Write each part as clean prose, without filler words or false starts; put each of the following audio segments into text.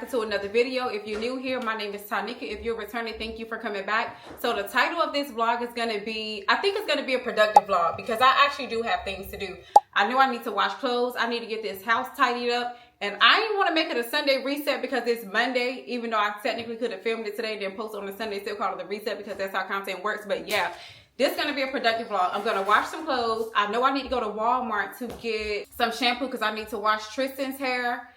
into another video. If you're new here, my name is Tanika. If you're returning, thank you for coming back. So the title of this vlog is going to be, I think it's going to be a productive vlog because I actually do have things to do. I know I need to wash clothes. I need to get this house tidied up. And I didn't want to make it a Sunday reset because it's Monday, even though I technically could have filmed it today and then post on a Sunday, still call it a reset because that's how content works. But yeah, this is going to be a productive vlog. I'm going to wash some clothes. I know I need to go to Walmart to get some shampoo because I need to wash Tristan's hair.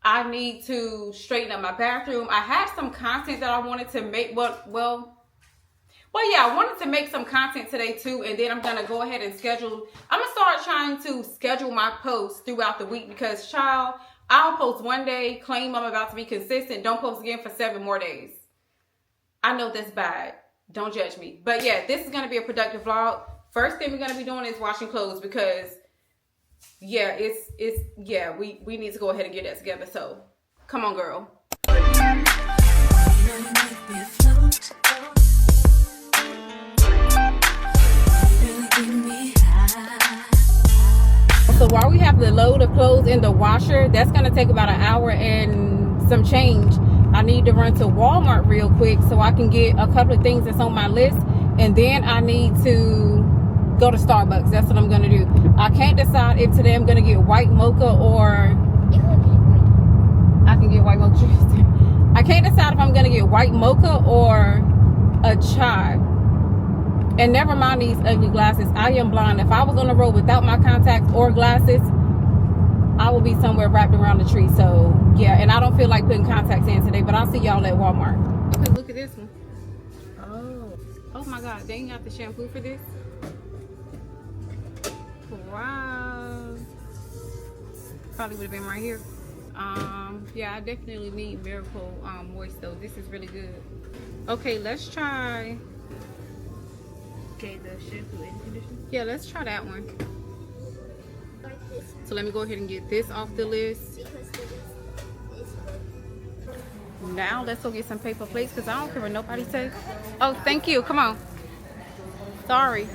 I need to straighten up my bathroom. I had some content that I wanted to make. Well, yeah, I wanted to make some content today too. And then I'm going to go ahead and schedule. I'm going to start trying to schedule my posts throughout the week because, child, I'll post one day, claim I'm about to be consistent, don't post again for 7 more days. I know that's bad. Don't judge me. But yeah, this is going to be a productive vlog. First thing we're going to be doing is washing clothes because, yeah, we need to go ahead and get that together. So, come on, girl. So while we have the load of clothes in the washer, that's going to take about an hour and some change. I need to run to Walmart real quick so I can get a couple of things that's on my list. And then I need to go to Starbucks. That's what I'm going to do. I can't decide if today I'm going to get white mocha or... I can get white mocha. I can't decide if I'm going to get white mocha or a chai. And never mind these ugly glasses. I am blind. If I was on the road without my contacts or glasses, I will be somewhere wrapped around the tree. So, yeah. And I don't feel like putting contacts in today. But I'll see y'all at Walmart. Okay, look at this one. Oh my God. They ain't got the shampoo for this? Wow. Probably would have been right here. Yeah, I definitely need Miracle Moist though. This is really good. Okay, let's try... Okay, the shampoo and conditioner. Yeah, let's try that one. So let me go ahead and get this off the list. Now let's go get some paper plates because I don't care what nobody says. Oh, thank you. Come on. Sorry.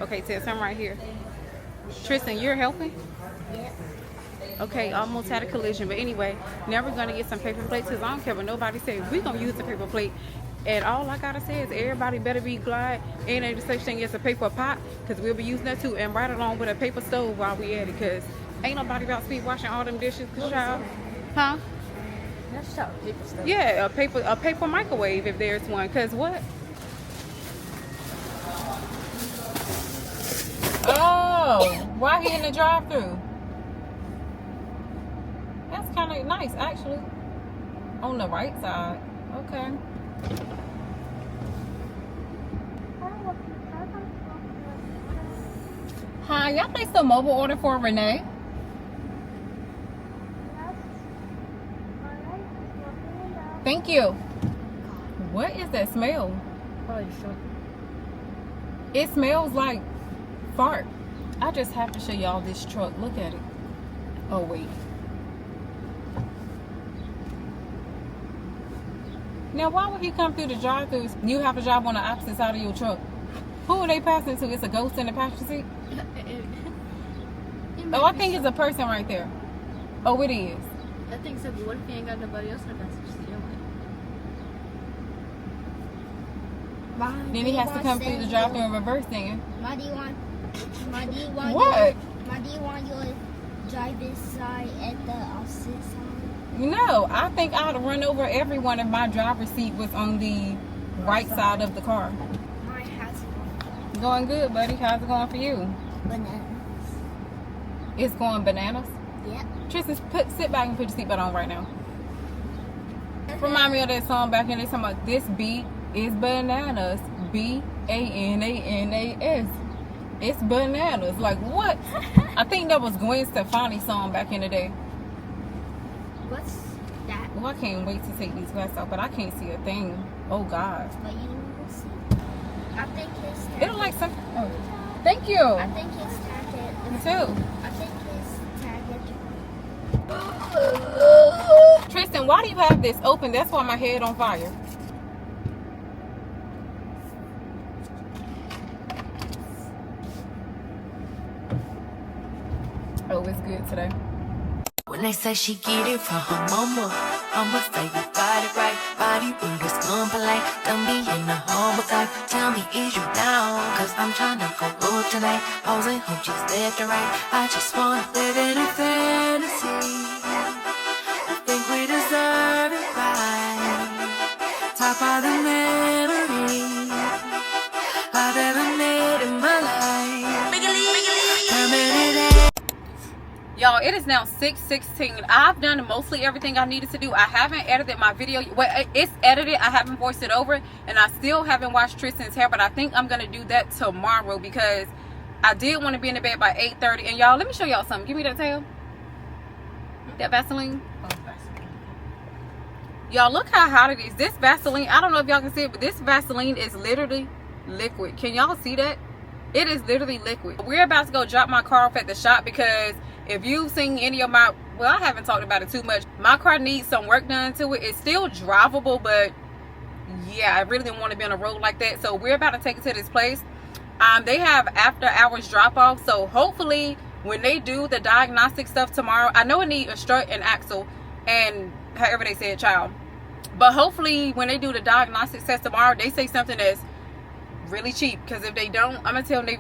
Okay, Tess, I'm right here. Tristan, you're helping? Yeah. Okay, almost had a collision. But anyway, now we're going to get some paper plates because I don't care what nobody says. We're going to use the paper plate. And all I gotta say is everybody better be glad ain't any such thing as a paper pot because we'll be using that too, and right along with a paper stove while we at it because ain't nobody about to be washing all them dishes, child. Huh? Let's talk paper stove. Yeah, a paper microwave if there's one. Cause what? Oh, why he in the drive-thru? That's kind of nice actually. On the right side. Okay. Hi, y'all placed a mobile order for Renee? Thank you. What is that smell? Probably short. It smells like fart. I just have to show y'all this truck. Look at it. Oh, wait. Now, why would he come through the drive-thrus? You have to drive on the opposite side of your truck. Who are they passing to? It's a ghost in the passenger seat? Oh, I think it's a person right there. Oh, it is. I think so, but what if he ain't got nobody else in the passenger seat? Then he has to come through the drive-thru in reverse then. Why do you want What? Why do you want your driver's side at the opposite side? No, I think I'd run over everyone if my driver's seat was on the right side of the car. Mine has Going good, buddy. How's it going for you? bananas. It's going bananas? Yep. Tristan, sit back and put your seatbelt on right now. Remind me of that song back in there talking about this beat is bananas. B-A-N-A-N-A-S. It's bananas. Like what? I think that was Gwen Stefani's song back in the day. What's that? Oh, I can't wait to take these glasses off, but I can't see a thing. Oh God. But you will see. I think it's tagged. It'll like something. Oh. Thank you. I think it's tagged. Me too. I think it's tagged. Tristan, why do you have this open? That's why my head on fire. Oh, it's good today. When they say she get it from her mama, I'ma say you got it right. Body rude is polite. Don't be in the humble type. Tell me, is you down? Cause I'm tryna go good tonight. Posing, hope she's left and right. I just wanna live in a fantasy. I think we deserve it right. Top of the memories I've ever made in my life. Permanent. Y'all, it is now 6:16. I've done mostly everything I needed to do. I haven't edited my video. Well, it's edited. I haven't voiced it over, and I still haven't washed Tristan's hair, but I think I'm gonna do that tomorrow because I did want to be in the bed by 8:30. And y'all, let me show y'all something. Give me that tail. That Vaseline. Y'all, look how hot it is. This Vaseline, I don't know if y'all can see it, but this Vaseline is literally liquid. Can y'all see that? It is literally liquid. We're about to go drop my car off at the shop because if you've seen any of my, well, I haven't talked about it too much. My car needs some work done to it. It's still drivable, but yeah, I really didn't want to be on a road like that. So we're about to take it to this place. They have after hours drop off. So hopefully when they do the diagnostic stuff tomorrow, I know it needs a strut and axle and however they say it, child. But hopefully when they do the diagnostic test tomorrow, they say something that's really cheap, because if they don't, I'm gonna tell them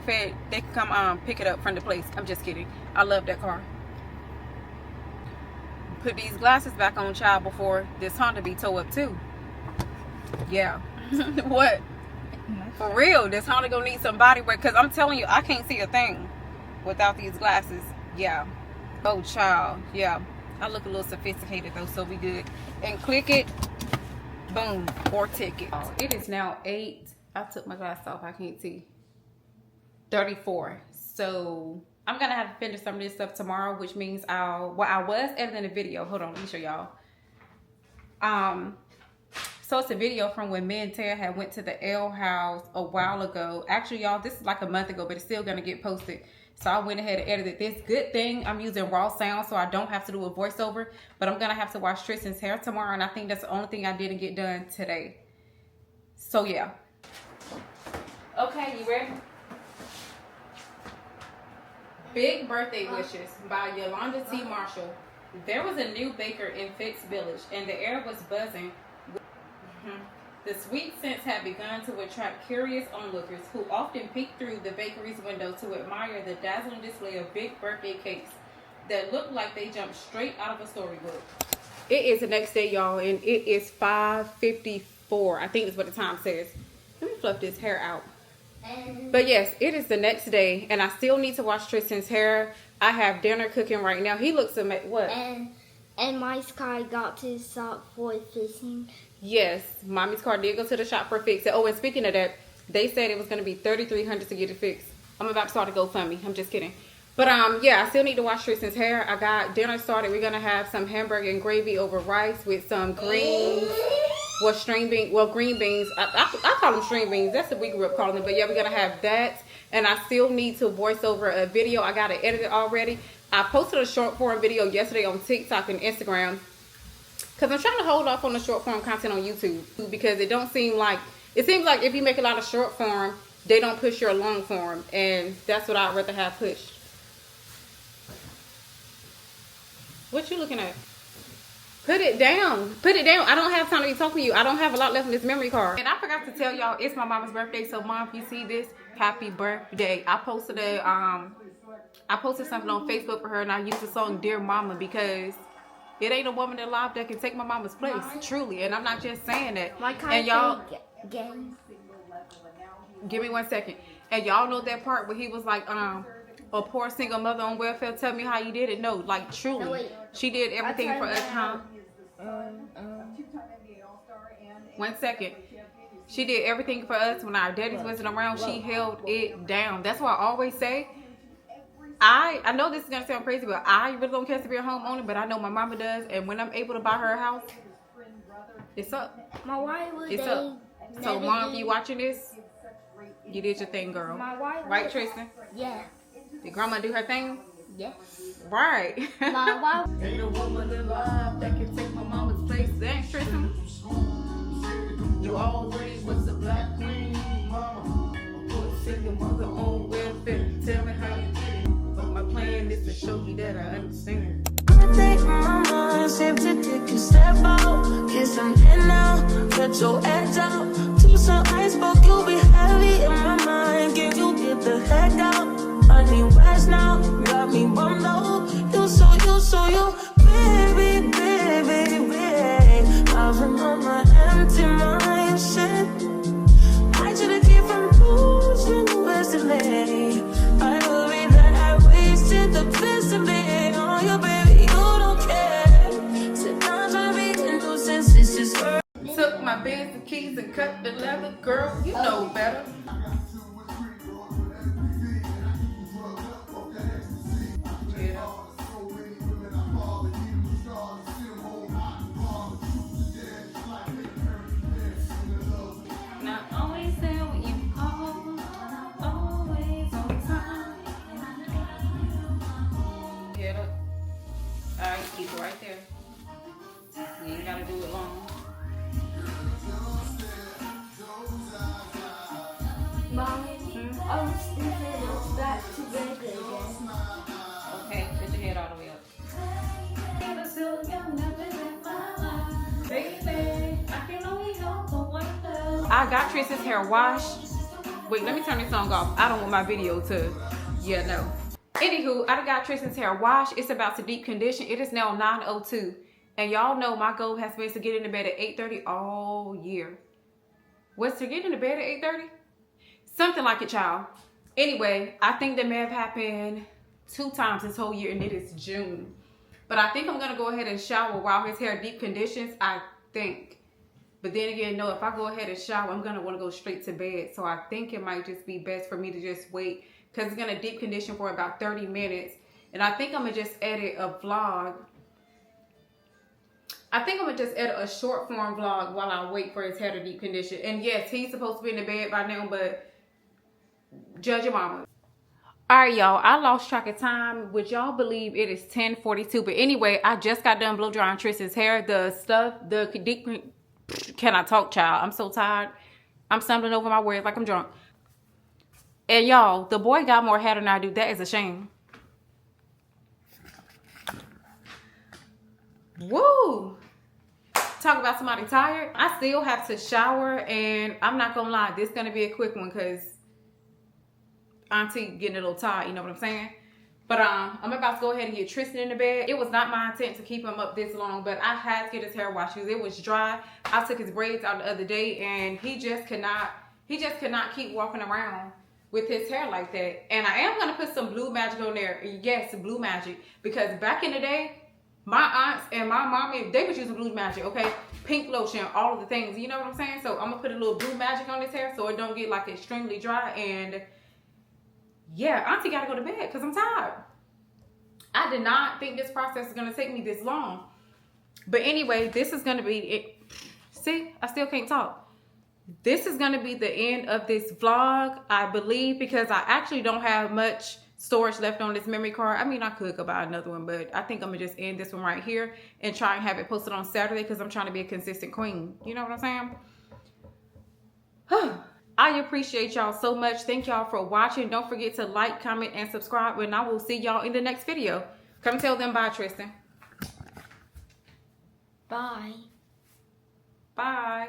they can come pick it up from the place. I'm just kidding. I love that car. Put these glasses back on, child, before this Honda be towed up too. Yeah. What? For real, this Honda gonna need some body work, because I'm telling you, I can't see a thing without these glasses. Yeah. Oh, child. Yeah. I look a little sophisticated though, so we good. And click it, boom, or ticket. Oh, it is now 8. I took my glass off. I can't see. 34. So I'm gonna have to finish some of this stuff tomorrow, which means I was editing a video. Hold on, let me show y'all. So it's a video from when me and Tara had went to the L house a while ago. Actually, y'all, this is like a month ago, but it's still gonna get posted. So I went ahead and edited this. Good thing I'm using raw sound, so I don't have to do a voiceover. But I'm gonna have to wash Tristan's hair tomorrow, and I think that's the only thing I didn't get done today. So yeah. Okay, you ready? Big Birthday Wishes by Yolanda T. Marshall. There was a new baker in Fitz Village, and the air was buzzing. The sweet scents had begun to attract curious onlookers who often peeked through the bakery's window to admire the dazzling display of big birthday cakes that looked like they jumped straight out of a storybook. It is the next day, y'all, and it is 5:54. I think is what the time says. Let me fluff this hair out. But yes, it is the next day, and I still need to wash Tristan's hair. I have dinner cooking right now. He looks amazing. What? And my car got to the shop for fixing. Yes, mommy's car did go to the shop for fixing. Oh, and speaking of that, they said it was going to be $3,300 to get it fixed. I'm about to start a GoFundMe. I'm just kidding. But yeah, I still need to wash Tristan's hair. I got dinner started. We're going to have some hamburger and gravy over rice with some greens. Well, green beans. I call them string beans. That's what we grew up calling them. But yeah, we're going to have that. And I still need to voice over a video. I got it edited already. I posted a short form video yesterday on TikTok and Instagram. Because I'm trying to hold off on the short form content on YouTube. Because it seems like if you make a lot of short form, they don't push your long form. And that's what I'd rather have pushed. What you looking at? Put it down. Put it down. I don't have time to be talking to you. I don't have a lot left in this memory card. And I forgot to tell y'all, it's my mama's birthday. So mom, if you see this, happy birthday. I posted something on Facebook for her, and I used the song Dear Mama because it ain't a woman alive that can take my mama's place. Truly. And I'm not just saying that. And y'all, give me 1 second. And y'all know that part where he was like, a poor single mother on welfare, tell me how you did it. No, like truly. No, she did everything for us, huh? 1 second. She did everything for us when our daddies wasn't around. She held it down. That's why I always say, I know this is going to sound crazy, but I really don't care to be a homeowner, but I know my mama does. And when I'm able to buy her a house, it's up. It's up. So mom, if you watching this, you did your thing, girl. Right, Tristan? Yeah. Did grandma do her thing? Yeah. Right. Ain't a woman alive that can take my mama's place. Thanks, Tristan. You always was a black queen, mama. Put single mother on welfare. Tell me how you did it. But my plan is to show you that I understand. I think my mama seemed to take a step out. let your edge out. To some iceberg, you'll be heavy in my mind. Can you get the heck out? I need rest now. Got me bummed out. You so you, baby, baby, baby. I've been on my empty mind, shit. I should've kept from losing yesterday. I worry that I wasted the best of it on you, baby. You don't care. Sit down, trying to be a nuisance. It's just her. Took my beds and keys and cut the leather. Girl, you know better. Not always there when you call, always on time. Get up. Alright, keep it right there. You ain't gotta do it long. Mommy, I'm Stephen. Back to bed again. Okay, put your head all the way up. Baby, I can only hope for one love. I got Tristan's hair washed. Wait, let me turn this song off. I don't want my video to, yeah, no. Anywho, I got Tristan's hair washed. It's about to deep condition. It is now 9:02. And y'all know my goal has been to get into bed at 8:30 all year. What's to get into bed at 8:30? Something like it, child. Anyway, I think that may have happened 2 times this whole year, and it is June. But I think I'm going to go ahead and shower while his hair deep conditions, I think. But then again, no, if I go ahead and shower, I'm going to want to go straight to bed. So I think it might just be best for me to just wait, because it's going to deep condition for about 30 minutes. And I think I'm going to just edit a vlog. I think I'm going to just edit a short form vlog while I wait for his hair to deep condition. And yes, he's supposed to be in the bed by now, but judge your mama. All right, y'all, I lost track of time. Would y'all believe it is 10:42? But anyway, I just got done blow drying Tristan's hair. The stuff, the deep, can I talk, child? I'm so tired. I'm stumbling over my words like I'm drunk. And y'all, the boy got more hair than I do. That is a shame. Woo! Talk about somebody tired. I still have to shower, and I'm not gonna lie, this is gonna be a quick one because Auntie getting a little tired, you know what I'm saying? But I'm about to go ahead and get Tristan in the bed. It was not my intent to keep him up this long, but I had to get his hair washed because it was dry. I took his braids out the other day, and he just could not keep walking around with his hair like that. And I am gonna put some blue magic on there. Yes, blue magic, because back in the day, my aunts and my mommy, they was using blue magic, okay? Pink lotion, all of the things, you know what I'm saying? So I'm gonna put a little blue magic on his hair so it don't get like extremely dry. And yeah, Auntie gotta go to bed because I'm tired. I did not think this process is gonna take me this long. But anyway, this is gonna be it. See, I still can't talk. This is gonna be the end of this vlog, I believe, because I actually don't have much storage left on this memory card. I mean, I could go buy another one, but I think I'm gonna just end this one right here and try and have it posted on Saturday because I'm trying to be a consistent queen. You know what I'm saying? I appreciate y'all so much. Thank y'all for watching. Don't forget to like, comment, and subscribe, and I will see y'all in the next video. Come tell them bye, Tristan. Bye. Bye.